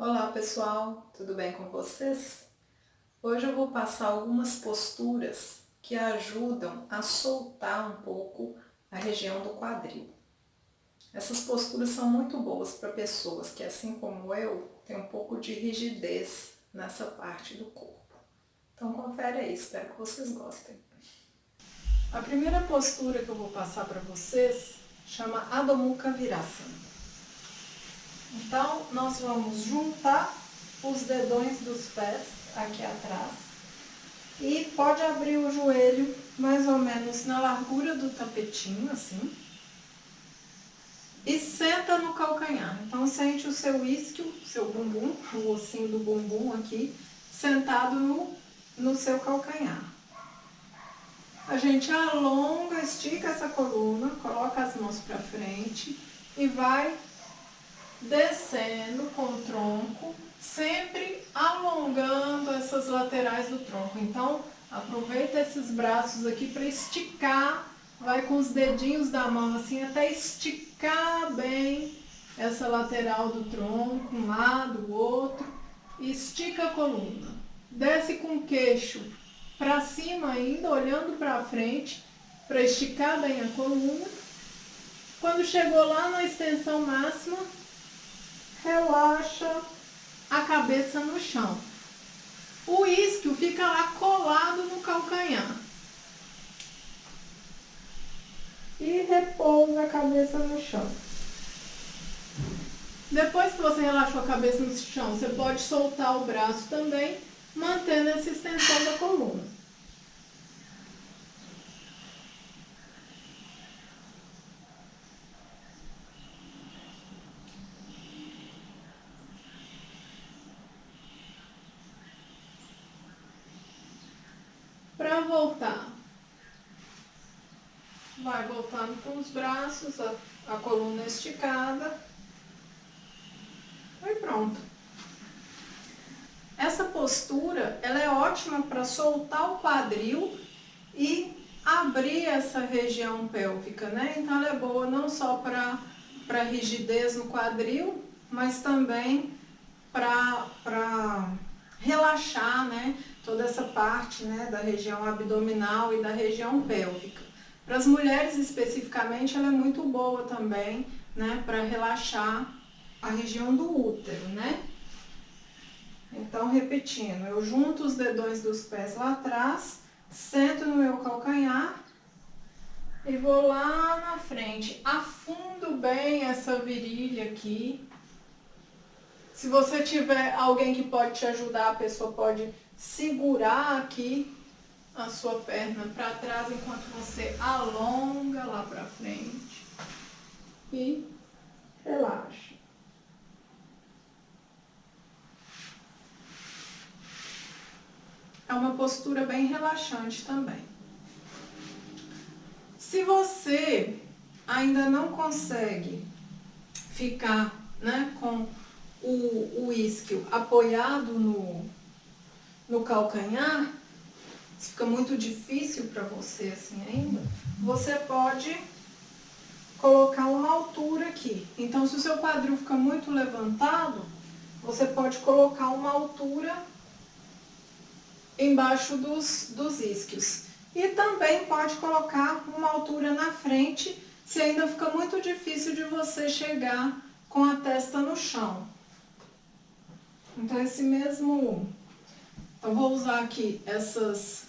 Olá pessoal, tudo bem com vocês? Hoje eu vou passar algumas posturas que ajudam a soltar um pouco a região do quadril. Essas posturas são muito boas para pessoas que, assim como eu, têm um pouco de rigidez nessa parte do corpo. Então confere aí, espero que vocês gostem. A primeira postura que eu vou passar para vocês chama Adho Mukha Virasana. Então, nós vamos juntar os dedões dos pés aqui atrás e pode abrir o joelho mais ou menos na largura do tapetinho, assim, e senta no calcanhar. Então, sente o seu isquio, seu bumbum, o ossinho do bumbum aqui, sentado no seu calcanhar. A gente alonga, estica essa coluna, coloca as mãos para frente e vai descendo com o tronco, sempre alongando essas laterais do tronco. Então, aproveita esses braços aqui para esticar, vai com os dedinhos da mão assim até esticar bem essa lateral do tronco, um lado, o outro, e estica a coluna. Desce com o queixo para cima ainda, olhando para frente, para esticar bem a coluna. Quando chegou lá na extensão máxima, relaxa a cabeça no chão. O isquio fica lá colado no calcanhar. E repousa a cabeça no chão. Depois que você relaxou a cabeça no chão, você pode soltar o braço também, mantendo essa extensão da coluna. Para voltar, vai voltando com os braços, a coluna esticada. E pronto. Essa postura, ela é ótima para soltar o quadril e abrir essa região pélvica, né? Então ela é boa não só para rigidez no quadril, mas também para relaxar, né? Toda essa parte, né, da região abdominal e da região pélvica. Para as mulheres especificamente, ela é muito boa também, né, para relaxar a região do útero, né? Então, repetindo, eu junto os dedões dos pés lá atrás, sento no meu calcanhar e vou lá na frente. Afundo bem essa virilha aqui. Se você tiver alguém que pode te ajudar, a pessoa pode segurar aqui a sua perna para trás enquanto você alonga lá para frente e relaxa. É uma postura bem relaxante também. Se você ainda não consegue ficar, né, com o isquio apoiado no calcanhar, se fica muito difícil para você assim ainda, você pode colocar uma altura aqui. Então, se o seu quadril fica muito levantado, você pode colocar uma altura embaixo dos isquios. E também pode colocar uma altura na frente, se ainda fica muito difícil de você chegar com a testa no chão. Então, eu vou usar aqui essas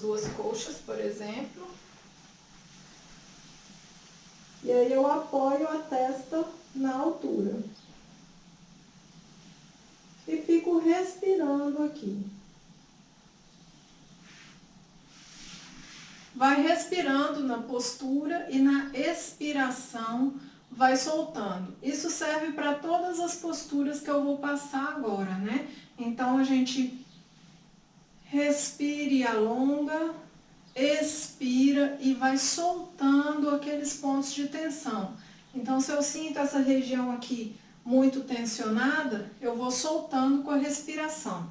duas coxas, por exemplo. E aí eu apoio a testa na altura. E fico respirando aqui. Vai respirando na postura e na expiração vai soltando. Isso serve para todas as posturas que eu vou passar agora, né? Então, a gente respira e alonga, expira e vai soltando aqueles pontos de tensão. Então, se eu sinto essa região aqui muito tensionada, eu vou soltando com a respiração.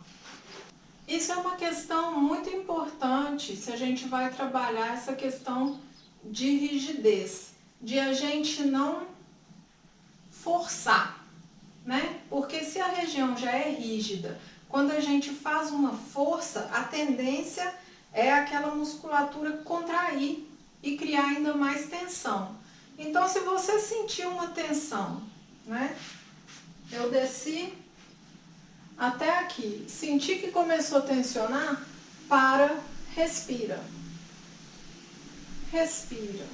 Isso é uma questão muito importante se a gente vai trabalhar essa questão de rigidez, de a gente não forçar, né? Porque se a região já é rígida, quando a gente faz uma força, a tendência é aquela musculatura contrair e criar ainda mais tensão. Então, se você sentir uma tensão, né? Eu desci até aqui, senti que começou a tensionar, para, respira. Respira.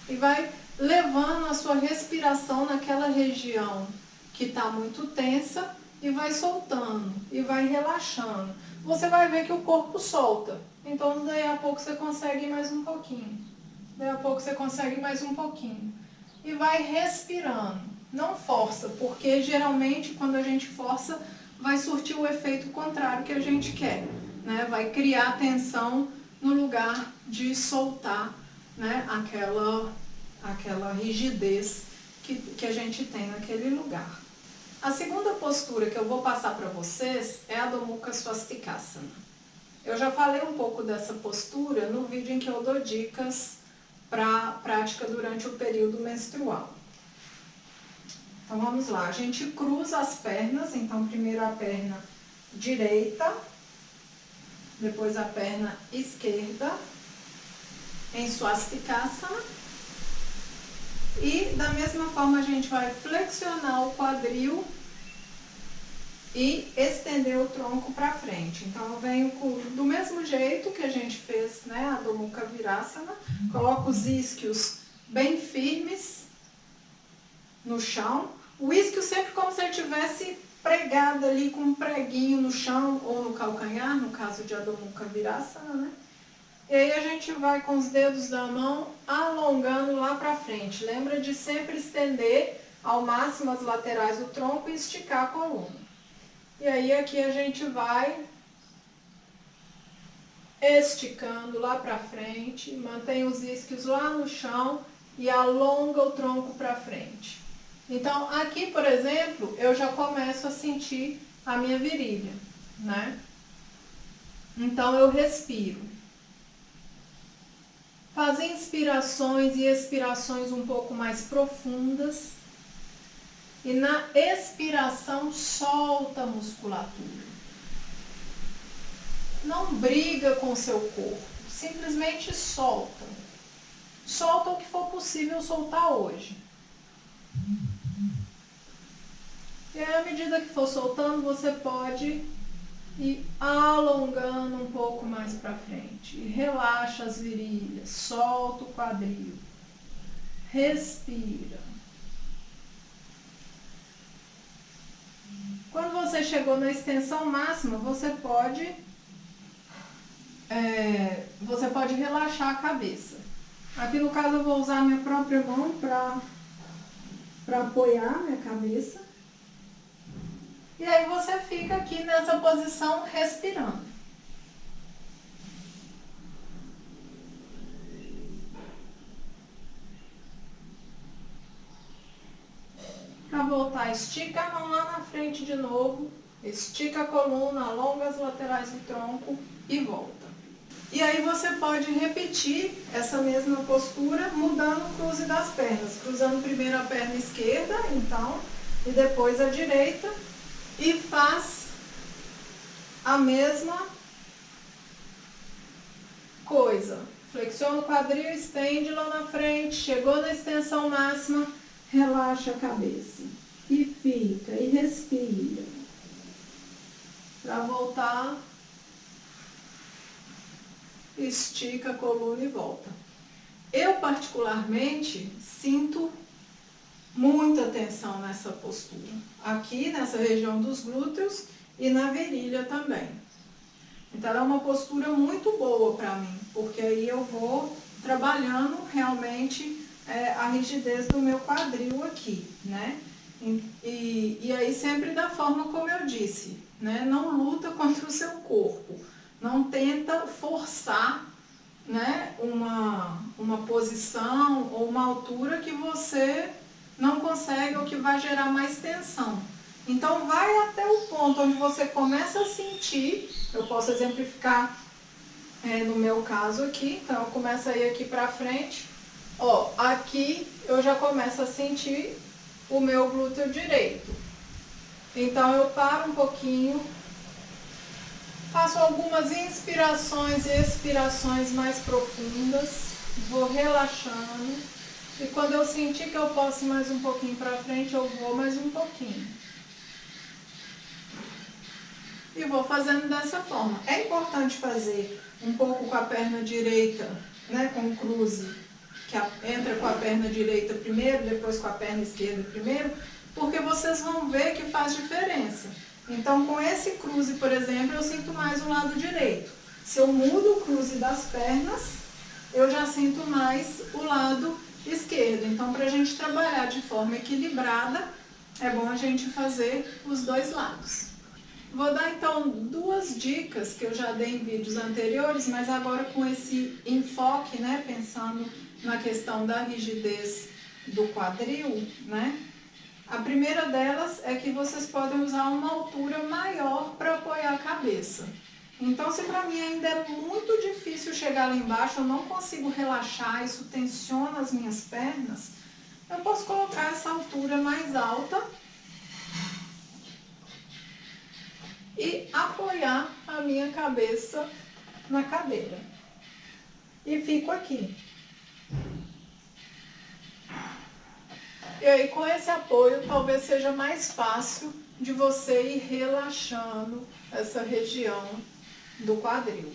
E vai levando a sua respiração naquela região que está muito tensa e vai soltando e vai relaxando. Você vai ver que o corpo solta. Então, daí a pouco você consegue mais um pouquinho. Daí a pouco você consegue mais um pouquinho. E vai respirando. Não força, porque geralmente quando a gente força, vai surtir o efeito contrário que a gente quer, né? Vai criar tensão no lugar de soltar, né? Aquela rigidez que a gente tem naquele lugar. A segunda postura que eu vou passar para vocês é a Adho Mukha Swastikasana. Eu já falei um pouco dessa postura no vídeo em que eu dou dicas para prática durante o período menstrual. Então vamos lá, a gente cruza as pernas, então primeiro a perna direita, depois a perna esquerda, em Swastikasana. E da mesma forma a gente vai flexionar o quadril e estender o tronco para frente. Então eu venho do mesmo jeito que a gente fez, né, a Adho Mukha Virasana, coloco os isquios bem firmes no chão. O isquio sempre como se ele tivesse pregado ali com um preguinho no chão ou no calcanhar, no caso de Adho Mukha Virasana, né? E aí a gente vai com os dedos da mão alongando lá para frente. Lembra de sempre estender ao máximo as laterais do tronco e esticar a coluna. E aí aqui a gente vai esticando lá para frente, mantém os isquios lá no chão e alonga o tronco para frente. Então aqui, por exemplo, eu já começo a sentir a minha virilha, né? Então eu respiro. Faz inspirações e expirações um pouco mais profundas. E na expiração, solta a musculatura. Não briga com o seu corpo, simplesmente solta. Solta o que for possível soltar hoje. E aí, à medida que for soltando, você pode ir alongando um pouco mais para frente. E relaxa as virilhas, solta o quadril. Respira. Quando você chegou na extensão máxima, você pode relaxar a cabeça. Aqui no caso eu vou usar a minha própria mão para apoiar a minha cabeça. E aí você fica aqui nessa posição respirando. Para voltar, estica a mão lá na frente de novo, estica a coluna, alonga as laterais do tronco e volta. E aí você pode repetir essa mesma postura mudando o cruze das pernas, cruzando primeiro a perna esquerda, então, e depois a direita, e faz a mesma coisa. Flexiona o quadril, estende lá na frente, chegou na extensão máxima, relaxa a cabeça e fica e respira para voltar, estica a coluna e volta. Eu particularmente sinto muita tensão nessa postura, aqui nessa região dos glúteos e na virilha também. Então ela é uma postura muito boa para mim, porque aí eu vou trabalhando realmente a rigidez do meu quadril aqui, né? E aí sempre da forma como eu disse, né? Não luta contra o seu corpo, não tenta forçar, né? uma posição ou uma altura que você não consegue ou que vai gerar mais tensão. Então vai até o ponto onde você começa a sentir, eu posso exemplificar no meu caso aqui, então eu começo a ir aqui para frente. Ó, aqui eu já começo a sentir o meu glúteo direito. Então eu paro um pouquinho, faço algumas inspirações e expirações mais profundas, vou relaxando e quando eu sentir que eu posso ir mais um pouquinho para frente, eu vou mais um pouquinho. E vou fazendo dessa forma. É importante fazer um pouco com a perna direita, né, com o cruze, que entra com a perna direita primeiro, depois com a perna esquerda primeiro, porque vocês vão ver que faz diferença. Então, com esse cruze, por exemplo, eu sinto mais o lado direito. Se eu mudo o cruze das pernas, eu já sinto mais o lado esquerdo. Então, para a gente trabalhar de forma equilibrada, é bom a gente fazer os dois lados. Vou dar então duas dicas que eu já dei em vídeos anteriores, mas agora com esse enfoque, né, pensando na questão da rigidez do quadril, né? A primeira delas é que vocês podem usar uma altura maior para apoiar a cabeça. Então, se para mim ainda é muito difícil chegar lá embaixo, eu não consigo relaxar, isso tensiona as minhas pernas, eu posso colocar essa altura mais alta e apoiar a minha cabeça na cadeira. E fico aqui. E aí, com esse apoio, talvez seja mais fácil de você ir relaxando essa região do quadril,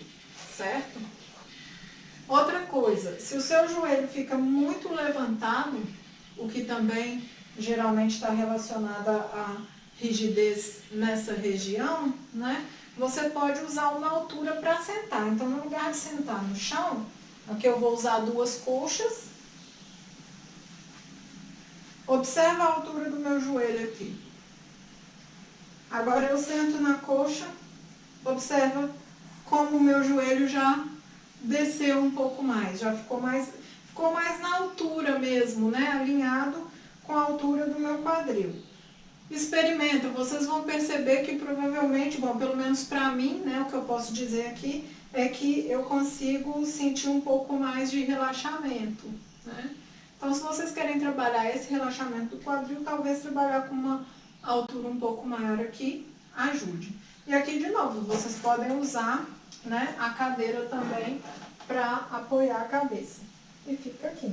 certo? Outra coisa, se o seu joelho fica muito levantado, o que também geralmente está relacionado à rigidez nessa região, né? Você pode usar uma altura para sentar. Então, no lugar de sentar no chão, aqui eu vou usar duas coxas. Observa a altura do meu joelho aqui. Agora eu sento na coxa, observa como o meu joelho já desceu um pouco mais, já ficou mais na altura mesmo, né? Alinhado com a altura do meu quadril. Experimenta, vocês vão perceber que provavelmente, bom, pelo menos para mim, né, o que eu posso dizer aqui é que eu consigo sentir um pouco mais de relaxamento, né? Então, se vocês querem trabalhar esse relaxamento do quadril, talvez trabalhar com uma altura um pouco maior aqui ajude. E aqui, de novo, vocês podem usar, né, a cadeira também para apoiar a cabeça. E fica aqui.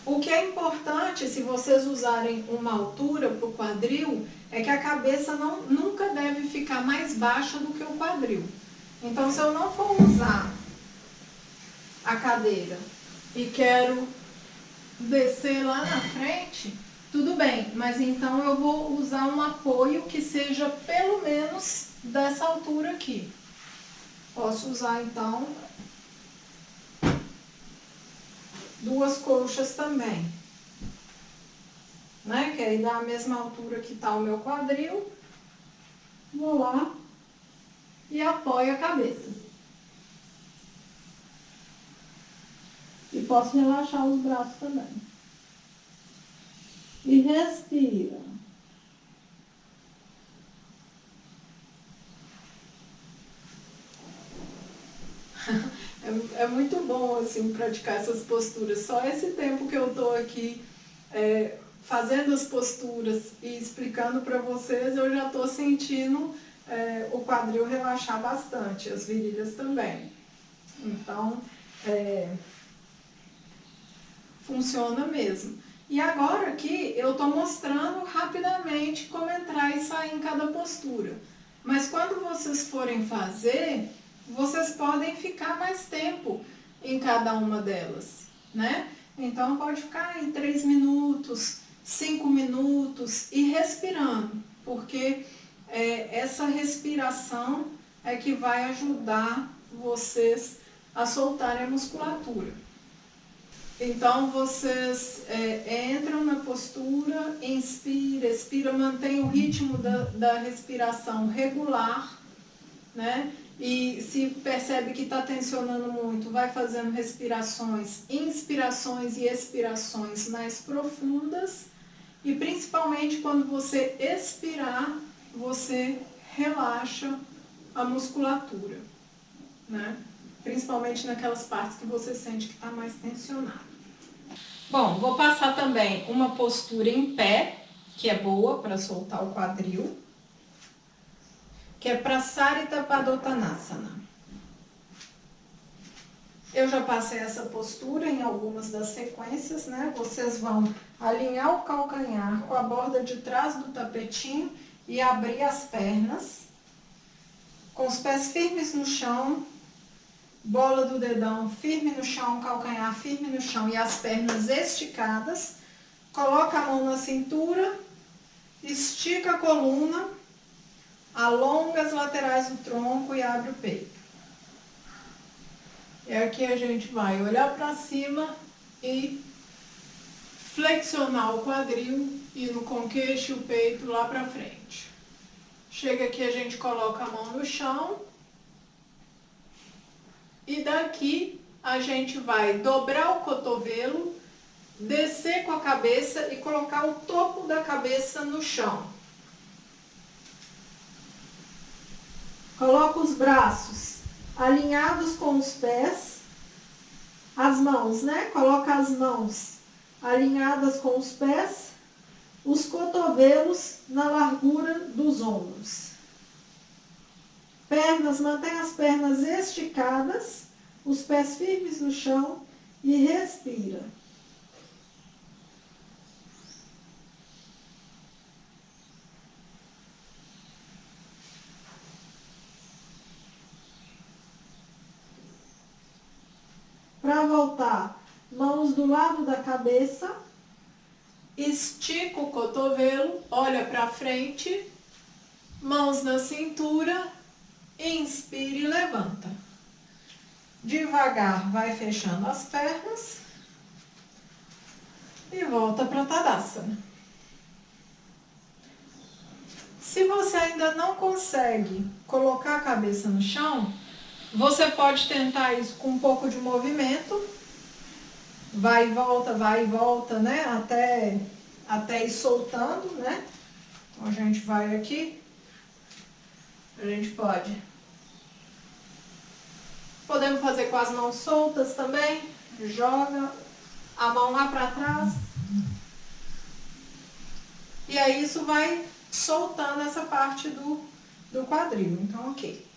O que é importante, se vocês usarem uma altura para o quadril, é que a cabeça nunca deve ficar mais baixa do que o quadril. Então, se eu não for usar a cadeira e quero descer lá na frente, tudo bem, mas então eu vou usar um apoio que seja pelo menos dessa altura aqui. Posso usar, então, duas coxas também, né? Que aí dá a mesma altura que está o meu quadril. Vou lá e apoio a cabeça. E posso relaxar os braços também. E respira. É muito bom, assim, praticar essas posturas. Só esse tempo que eu tô aqui fazendo as posturas e explicando para vocês, eu já tô sentindo o quadril relaxar bastante, as virilhas também. Então, funciona mesmo. E agora aqui eu tô mostrando rapidamente como entrar e sair em cada postura. Mas quando vocês forem fazer, vocês podem ficar mais tempo em cada uma delas, né? Então, pode ficar em 3 minutos, 5 minutos e respirando, porque essa respiração é que vai ajudar vocês a soltarem a musculatura. Então, vocês entram na postura, inspira, expira, mantém o ritmo da respiração regular, né? E se percebe que está tensionando muito, vai fazendo respirações, inspirações e expirações mais profundas. E principalmente quando você expirar, você relaxa a musculatura, né? Principalmente naquelas partes que você sente que está mais tensionado. Bom, vou passar também uma postura em pé, que é boa para soltar o quadril, que é Prasarita Padottanasana. Eu já passei essa postura em algumas das sequências, né? Vocês vão alinhar o calcanhar com a borda de trás do tapetinho e abrir as pernas, com os pés firmes no chão, bola do dedão firme no chão, calcanhar firme no chão e as pernas esticadas. Coloca a mão na cintura, estica a coluna, alonga as laterais do tronco e abre o peito. E aqui a gente vai olhar para cima e flexionar o quadril e no queixo e o peito lá para frente. Chega aqui, a gente coloca a mão no chão. E daqui a gente vai dobrar o cotovelo, descer com a cabeça e colocar o topo da cabeça no chão. Coloca os braços alinhados com os pés, as mãos, né? Coloca as mãos alinhadas com os pés, os cotovelos na largura dos ombros. Pernas, mantém as pernas esticadas, os pés firmes no chão e respira. Para voltar, mãos do lado da cabeça, estica o cotovelo, olha para frente, mãos na cintura, inspira e levanta. Devagar vai fechando as pernas e volta para Tadasana. Se você ainda não consegue colocar a cabeça no chão, você pode tentar isso com um pouco de movimento. Vai e volta, né? Até ir soltando, né? Então a gente vai aqui. A gente podemos fazer com as mãos soltas também. Joga a mão lá para trás. E aí isso vai soltando essa parte do quadril. Então, ok.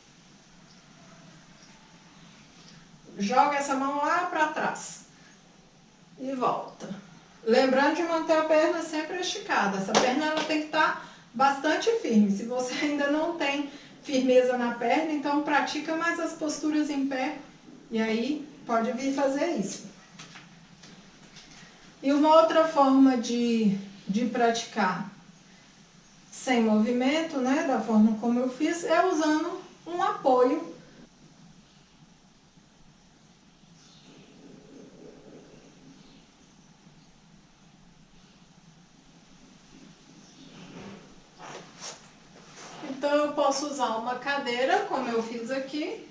Joga essa mão lá para trás. E volta. Lembrando de manter a perna sempre esticada. Essa perna ela tem que estar bastante firme. Se você ainda não tem firmeza na perna, então pratica mais as posturas em pé. E aí pode vir fazer isso. E uma outra forma de praticar sem movimento, né, da forma como eu fiz, é usando um apoio. Então eu posso usar uma cadeira, como eu fiz aqui.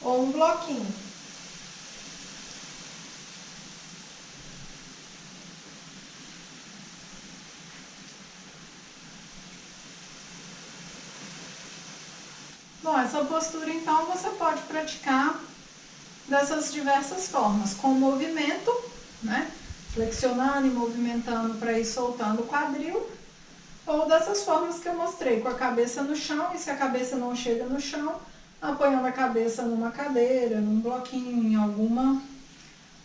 Ou um bloquinho. Bom, essa postura então você pode praticar dessas diversas formas, com movimento, né? Flexionando e movimentando para ir soltando o quadril, ou dessas formas que eu mostrei, com a cabeça no chão, e se a cabeça não chega no chão, apoiando a cabeça numa cadeira, num bloquinho, em alguma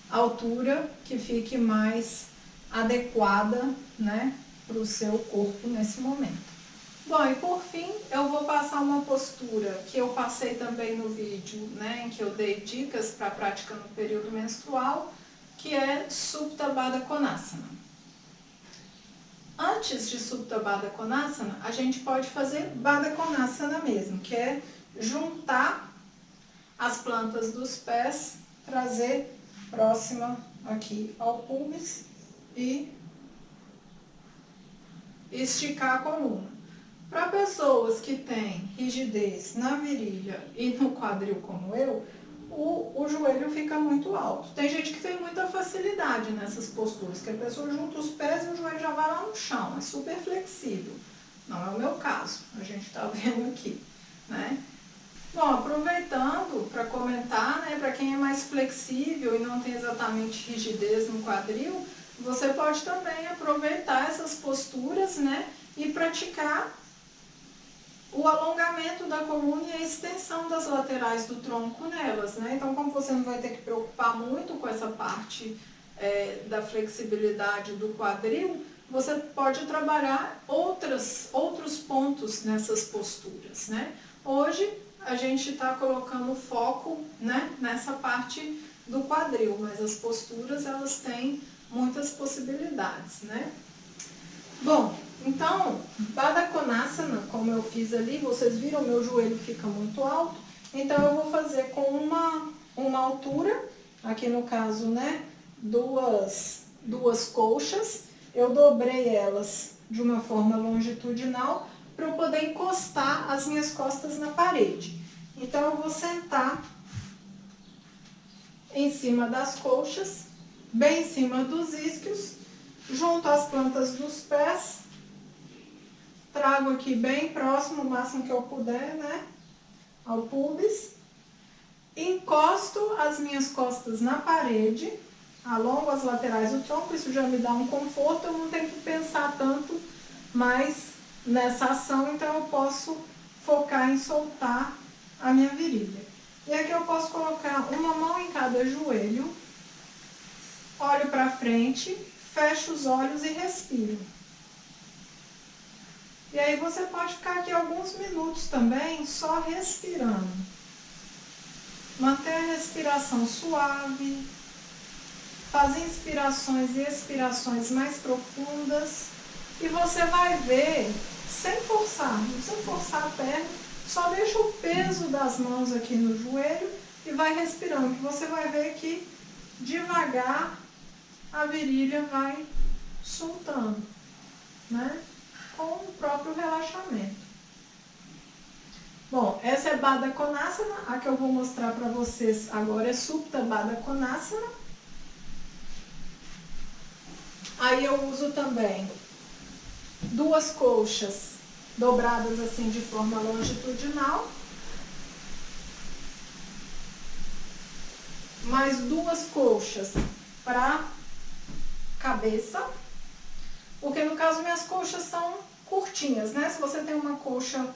altura que fique mais adequada, né, para o seu corpo nesse momento. Bom, e por fim, eu vou passar uma postura que eu passei também no vídeo, né, em que eu dei dicas para a prática no período menstrual, que é Supta Baddha Konasana. Antes de Supta Baddha Konasana, a gente pode fazer Baddha Konasana mesmo, que é juntar as plantas dos pés, trazer próxima aqui ao pubis e esticar a coluna. Para pessoas que têm rigidez na virilha e no quadril como eu, o joelho fica muito alto. Tem gente que tem muita facilidade nessas posturas, que a pessoa junta os pés e o joelho já vai lá no chão, é super flexível. Não é o meu caso, a gente está vendo aqui, né? Bom, aproveitando, complementar, né? Para quem é mais flexível e não tem exatamente rigidez no quadril, você pode também aproveitar essas posturas, né? E praticar o alongamento da coluna e a extensão das laterais do tronco nelas, né? Então, como você não vai ter que preocupar muito com essa parte da flexibilidade do quadril, você pode trabalhar outros pontos nessas posturas, né? Hoje, a gente está colocando foco, né, nessa parte do quadril, mas as posturas, elas têm muitas possibilidades, né? Bom, então, Baddha Konasana, como eu fiz ali, vocês viram, meu joelho fica muito alto, então eu vou fazer com uma altura, aqui no caso, né, duas colchas, eu dobrei elas de uma forma longitudinal para eu poder encostar as minhas costas na parede. Então, eu vou sentar em cima das colchas, bem em cima dos isquios, junto às plantas dos pés, trago aqui bem próximo, o máximo que eu puder, né, ao pubis, encosto as minhas costas na parede, alongo as laterais do tronco, isso já me dá um conforto, eu não tenho que pensar tanto mais nessa ação, então eu posso focar em soltar a minha virilha. E aqui eu posso colocar uma mão em cada joelho, olho para frente, fecho os olhos e respiro. E aí você pode ficar aqui alguns minutos também só respirando. Manter a respiração suave, fazer inspirações e expirações mais profundas. E você vai ver, sem forçar, não precisa forçar a perna, só deixa o peso das mãos aqui no joelho e vai respirando, que você vai ver que devagar a virilha vai soltando, né? Com o próprio relaxamento. Bom, essa é Baddha Konasana, a que eu vou mostrar para vocês agora é Supta Baddha Konasana. Aí eu uso também duas colchas dobradas assim de forma longitudinal, mais duas colchas para cabeça, porque no caso minhas colchas são curtinhas, né? Se você tem uma colcha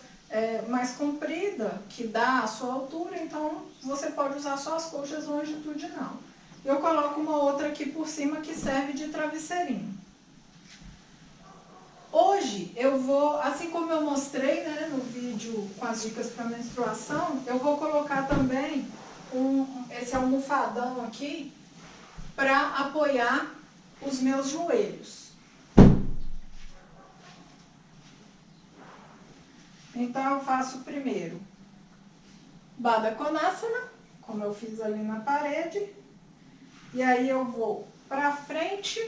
mais comprida, que dá a sua altura, então você pode usar só as colchas longitudinal. Eu coloco uma outra aqui por cima que serve de travesseirinho. Hoje eu vou, assim como eu mostrei, né, no vídeo com as dicas para menstruação, eu vou colocar também esse almofadão aqui para apoiar os meus joelhos. Então eu faço primeiro Baddha Konasana, como eu fiz ali na parede, e aí eu vou para frente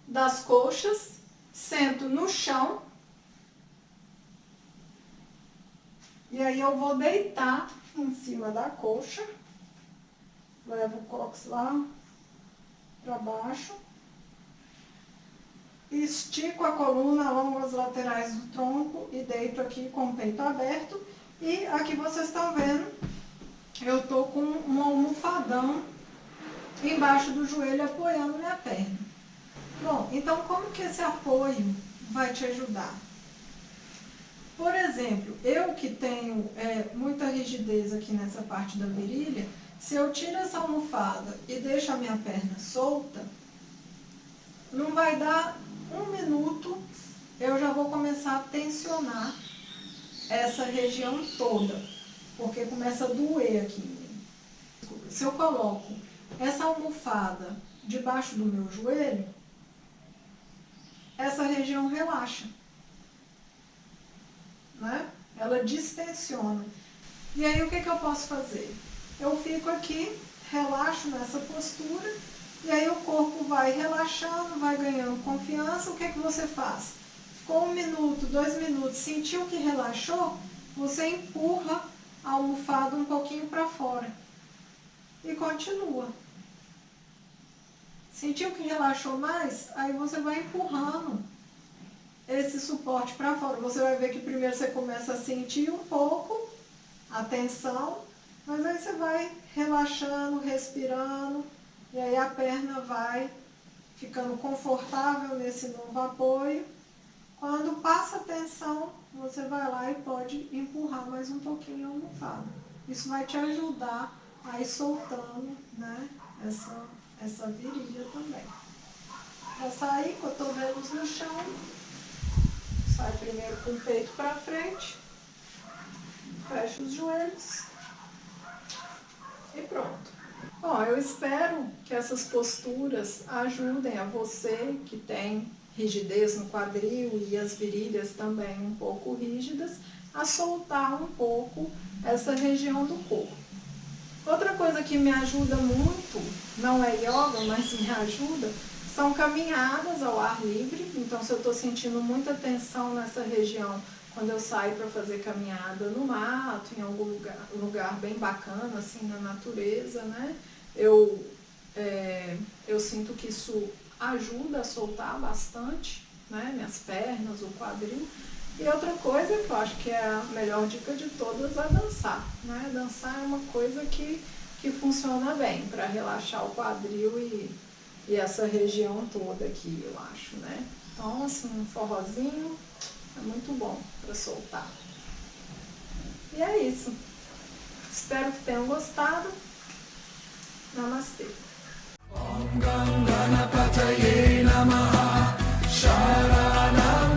das coxas, sento no chão, e aí eu vou deitar em cima da coxa, levo o cóccix lá para baixo, estico a coluna, alongo as laterais do tronco e deito aqui com o peito aberto. E aqui vocês estão vendo, eu tô com um almofadão embaixo do joelho apoiando minha perna. Bom, então como que esse apoio vai te ajudar? Por exemplo, eu que tenho muita rigidez aqui nessa parte da virilha, se eu tiro essa almofada e deixo a minha perna solta, não vai dar um minuto, eu já vou começar a tensionar essa região toda, porque começa a doer aqui. Se eu coloco essa almofada debaixo do meu joelho, essa região relaxa, né? Ela distensiona. E aí o que eu posso fazer? Eu fico aqui, relaxo nessa postura, e aí o corpo vai relaxando, vai ganhando confiança. O que você faz? Com 1 minuto, 2 minutos, sentiu que relaxou, você empurra a almofada um pouquinho para fora e continua. Sentiu que relaxou mais? Aí você vai empurrando esse suporte para fora. Você vai ver que primeiro você começa a sentir um pouco a tensão, mas aí aí você vai relaxando, respirando, e aí a perna vai ficando confortável nesse novo apoio. Quando passa a tensão, você vai lá e pode empurrar mais um pouquinho a almofada. Isso vai te ajudar a ir soltando, né, essa virilha também. Para sair, cotovelos no chão, sai primeiro com o peito para frente, fecha os joelhos e pronto. Bom, eu espero que essas posturas ajudem a você que tem rigidez no quadril e as virilhas também um pouco rígidas, a soltar um pouco essa região do corpo. Outra coisa que me ajuda muito, não é yoga, mas me ajuda, são caminhadas ao ar livre. Então, se eu estou sentindo muita tensão nessa região, quando eu saio para fazer caminhada no mato, em algum lugar bem bacana, assim, na natureza, né? Eu sinto que isso ajuda a soltar bastante, né? Minhas pernas, o quadril. E outra coisa que eu acho que é a melhor dica de todas é dançar, né? Dançar é uma coisa que funciona bem para relaxar o quadril e essa região toda aqui, eu acho, né? Então, assim, um forrozinho é muito bom para soltar. E é isso. Espero que tenham gostado. Namastê. Om Gam Ganapataye Namaha Sharana